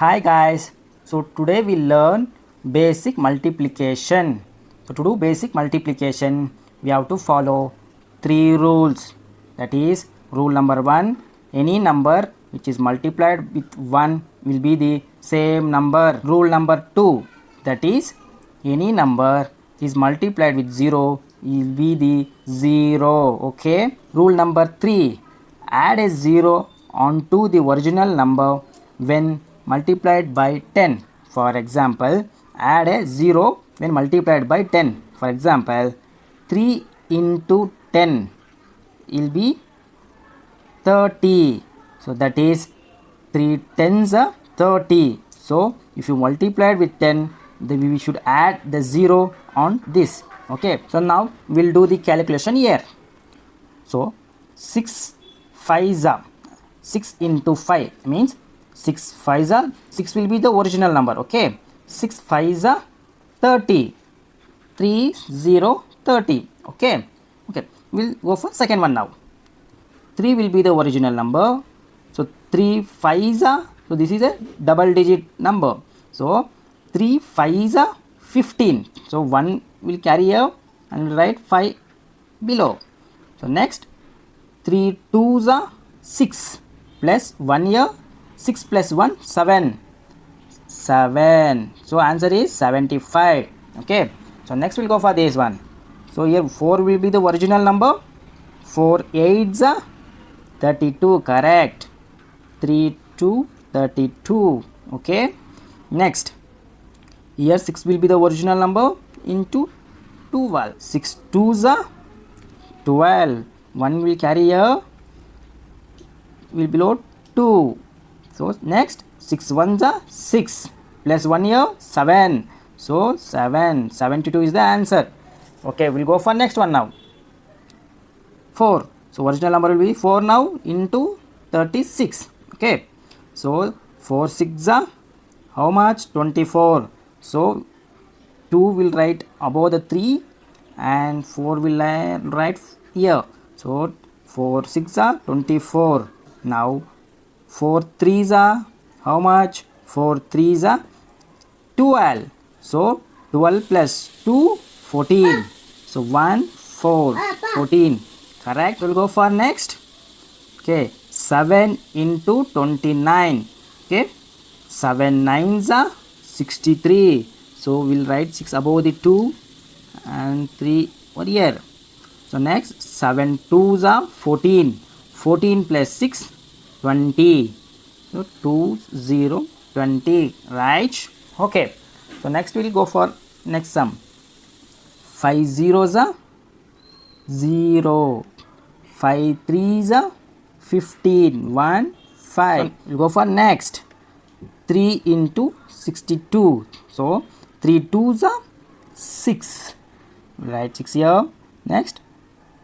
Hi guys, so today we learn basic multiplication. So to do basic multiplication, we have to follow three rules. That is, rule number 1, any number which is multiplied with 1 will be the same number. Rule number 2, that is, any number is multiplied with 0 will be the 0. Okay. Rule number 3, add a 0 onto the original number when multiplied by 10. For example, add a 0 when multiplied by 10. For example, 3 into 10 will be 30. So that is 3 tens are 30. So if you multiplied with 10, then we should add the 0 on this. Okay. So now we'll do the calculation here. So 6 5s are 6 into 5 means 6 5s are 6 will be the original number. Okay. 6 5s are 30. 3 0 30. Okay. Okay. We'll go for second one now. 3 will be the original number. So 3 5s are, so this is a double digit number. So 3 5s are 15. So 1 will carry here and we'll write 5 below. So next 3 2s are 6 plus 1 here, 6 plus 1 7. 7. So answer is 75. Okay. So next we'll go for this one. So here 4 will be the original number. 4 8s are 32. Correct. 3 2 32. Okay. Next here 6 will be the original number into 12. 6 2s are 12. 1 will carry here, will below 2. So next 6 1s are 6 plus 1 here 7. So 7. 72 is the answer. Okay, we'll go for next one now. 4. So original number will be 4 now into 36. Okay. So 4 6 are how much? 24. So 2 will write above the 3 and 4 will write here. So 4 6 are 24. Now 4 3s are how much? 4 3s are 12. So 12 plus 2 14. So 1 4 14. Correct. We'll go for next. Okay. 7 into 29. Okay. 7 9s are 63. So we'll write 6 above the 2 and 3 over here. So next 7 2s are 14. 14 plus 6 20. So 2 0 20. Right. Okay. So next we'll go for next sum. 5 zeros are 0. 5 3s are 15. 1 5. So we'll go for next. 3 into 62. So 3 2s are 6. Write 6 here. Next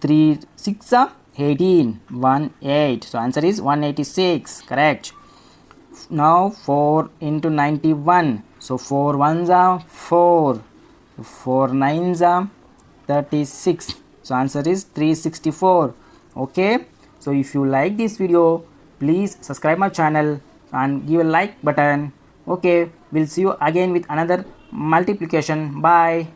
3 6 are 18. 1 8. So answer is 186. Correct. Now 4 into 91. So 4 1s are 4. 4 9s are 36. So answer is 364. Okay. So if you like this video, please subscribe my channel and give a like button. Okay. We'll see you again with another multiplication. Bye.